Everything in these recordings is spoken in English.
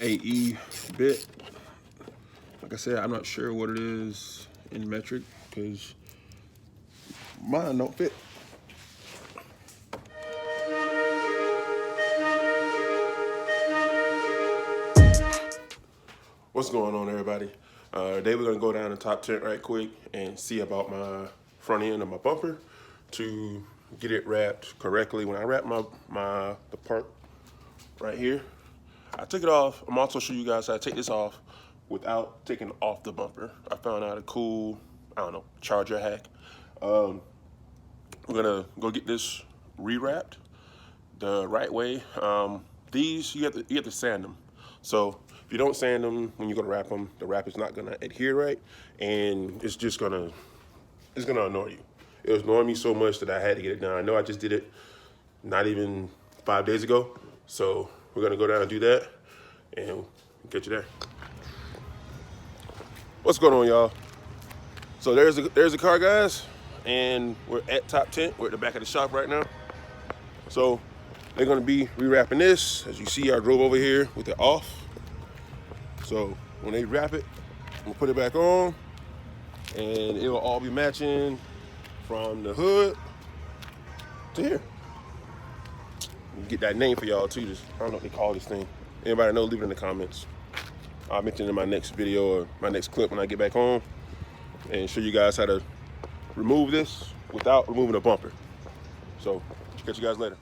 AE bit. Like I said, I'm not sure what it is in metric because mine don't fit. What's going on, everybody? Today we're gonna go down the top tint right quick and see about my front end of my bumper to get it wrapped correctly. When I wrap the part right here, I took it off. I'm also show you guys how to take this off without taking off the bumper. I found out a cool, I don't know, charger hack. We're gonna go get this rewrapped the right way. These you have to sand them. So if you don't sand them when you go to wrap them, the wrap is not gonna adhere right, and it's gonna annoy you. It was annoying me so much that I had to get it done. I know I just did it not even 5 days ago, so we're gonna go down and do that, and we'll get you there. What's going on, y'all? So there's the car, guys, and we're at top tint. We're at the back of the shop right now. So they're gonna be rewrapping this. As you see, I drove over here with it off. So when they wrap it, we'll put it back on, and it will all be matching from the hood to here. We'll get that name for y'all too. Just, I don't know what they call this thing. Anybody know, leave it in the comments. I'll mention it in my next video or my next clip when I get back home and show you guys how to remove this without removing the bumper. So catch you guys later.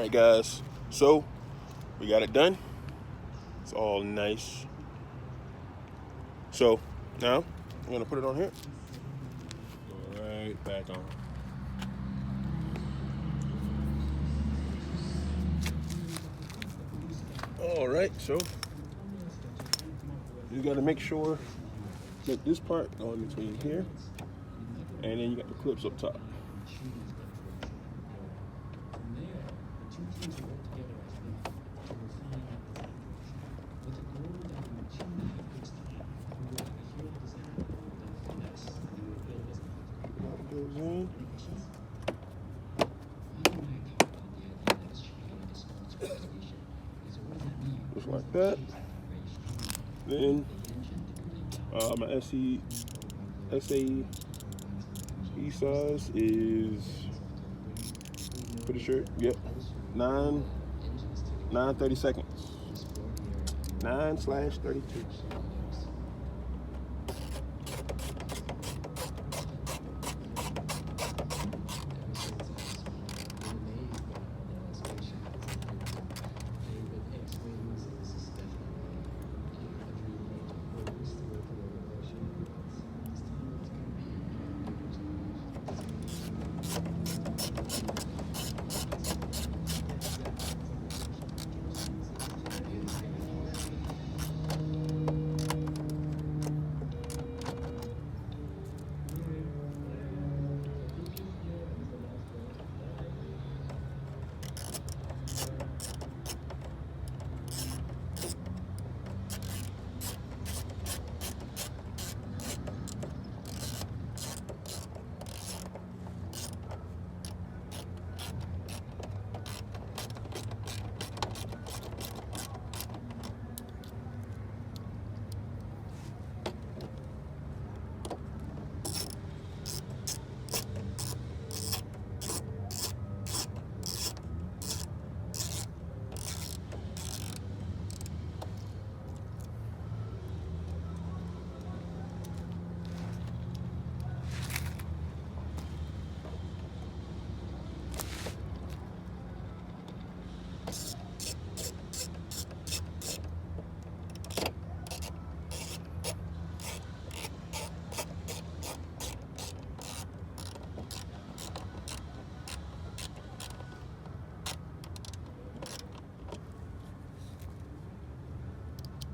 right, guys, so we got it done. It's all nice. So now I'm gonna put it on here. Go right back on. All right, so you got to make sure that this part go in between here, and then you got the clips up top. Goes in. Just like that. Then my SAE size is, pretty sure, yep, 9:30 seconds. 9/32.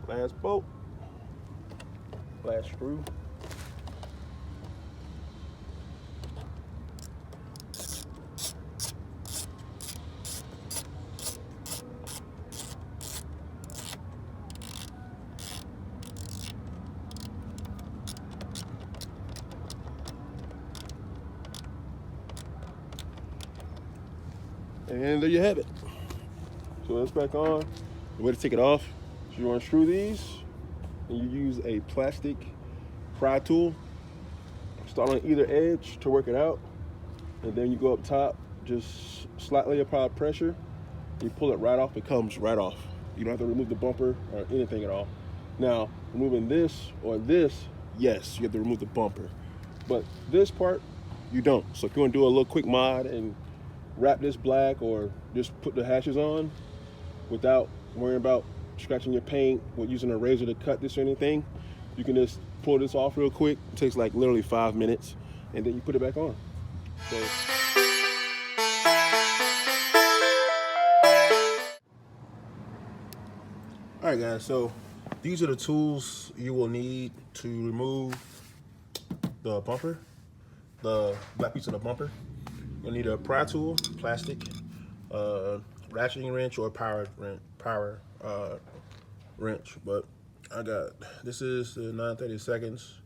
Last bolt, last screw. And there you have it. So that's back on. The way to take it off, so you unscrew these, and you use a plastic pry tool. Start on either edge to work it out, and then you go up top, just slightly apply pressure. You pull it right off, it comes right off. You don't have to remove the bumper or anything at all. Now, removing this or this, yes, you have to remove the bumper. But this part, you don't. So if you want to do a little quick mod and wrap this black or just put the hashes on without worrying about scratching your paint with using a razor to cut this or anything, you can just pull this off real quick. It takes like literally 5 minutes, and then you put it back on. So, all right, guys, so these are the tools you will need to remove the bumper, the black piece of the bumper. You'll need a pry tool, plastic, ratcheting wrench, or power wrench. But I got, this is the 9:30 seconds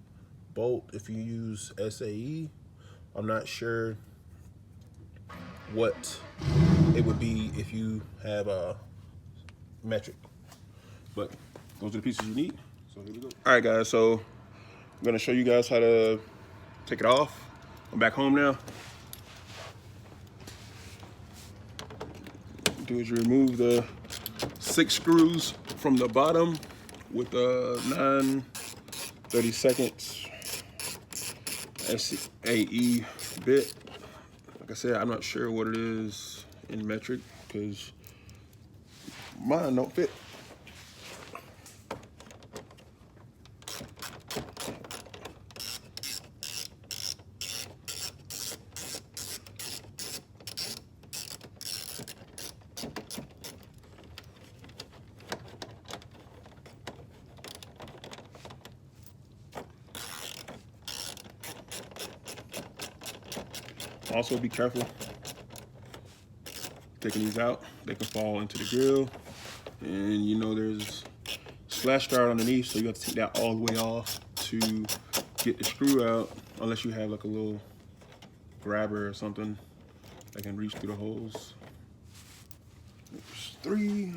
bolt. If you use SAE, I'm not sure what it would be if you have a metric, but those are the pieces you need. So here we go. All right, guys, so I'm gonna show you guys how to take it off. I'm back home now. Do is you remove the 6 screws from the bottom with the 9/30 seconds SAE bit. Like I said, I'm not sure what it is in metric. because mine don't fit. Also be careful taking these out. They can fall into the grill. And you know there's splash guard underneath, so you have to take that all the way off to get the screw out, unless you have like a little grabber or something that can reach through the holes. There's 3.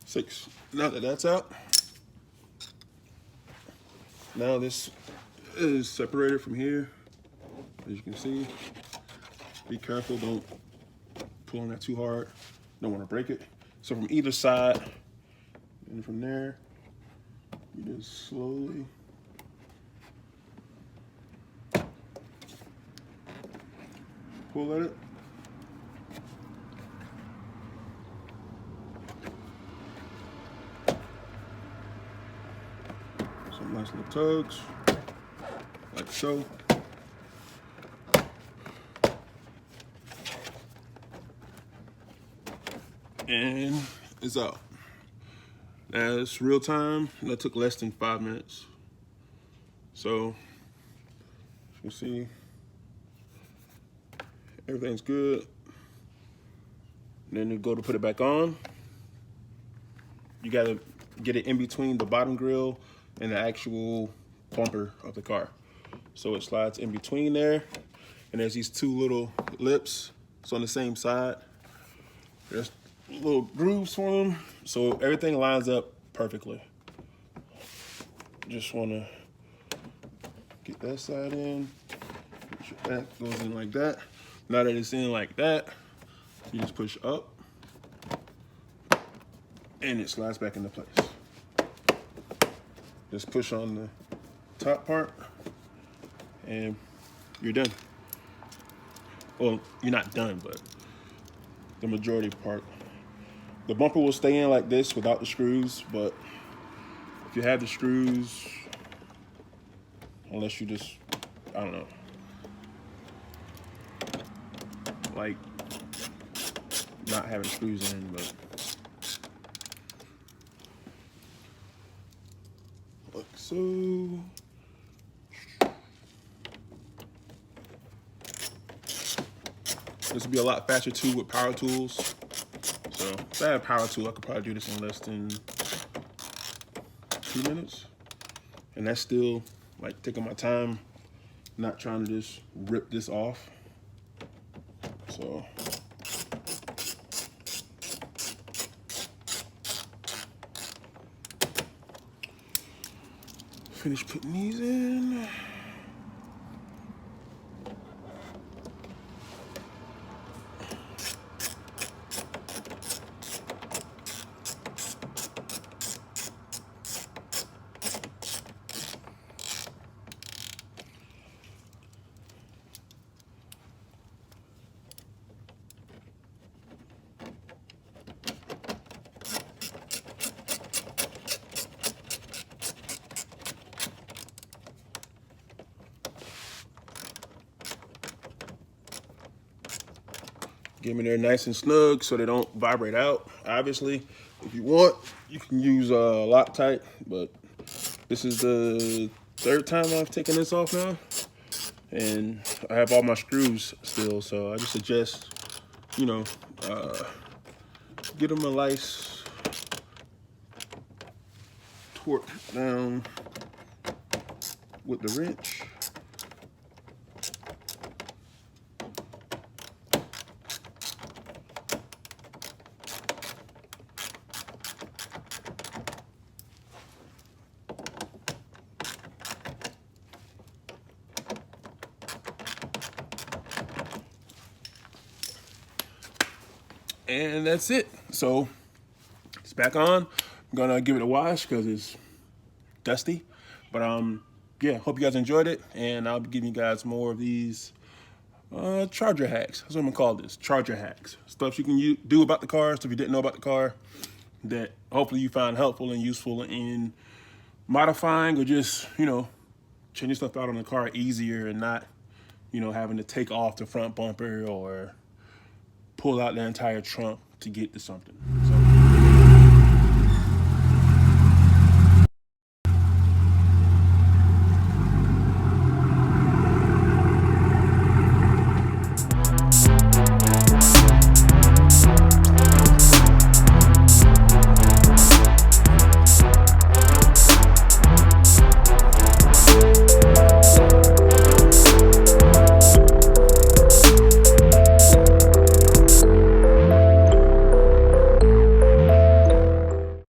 Six. Now that that's out, now this is separated from here. As you can see, be careful, don't pull on that too hard. Don't want to break it. So from either side, and from there, you just slowly pull at it. Some nice little tugs, like so. And it's out. Now it's real time. That took less than 5 minutes. So, as you can see, everything's good. And then you go to put it back on. You gotta get it in between the bottom grill and the actual bumper of the car. So it slides in between there. And there's these 2 little lips. It's on the same side. There's little grooves for them, so everything lines up perfectly. Just want to get that side in. Make sure that goes in like that. Now that it's in like that, you just push up and it slides back into place. Just push on the top part and you're done. Well, you're not done, but the majority part. The bumper will stay in like this without the screws, but if you have the screws, unless you just, I don't know, like not having screws in, but like so. This would be a lot faster too with power tools. So if I had a power tool, I could probably do this in less than 2 minutes. And that's still like taking my time, not trying to just rip this off. So finish putting these in. Get them in there nice and snug so they don't vibrate out. Obviously, if you want, you can use Loctite, but This is the third time I've taken this off now, and I have all my screws still, so I just suggest, you know, get them a nice torque down with the wrench. And that's it. So it's back on. I'm gonna give it a wash because it's dusty. But yeah, hope you guys enjoyed it, and I'll be giving you guys more of these charger hacks. That's what I'm gonna call this, charger hacks. Stuff you can do about the car, stuff you didn't know about the car, that hopefully you find helpful and useful in modifying, or just, you know, changing stuff out on the car easier and not, you know, having to take off the front bumper or pull out the entire trunk to get to something.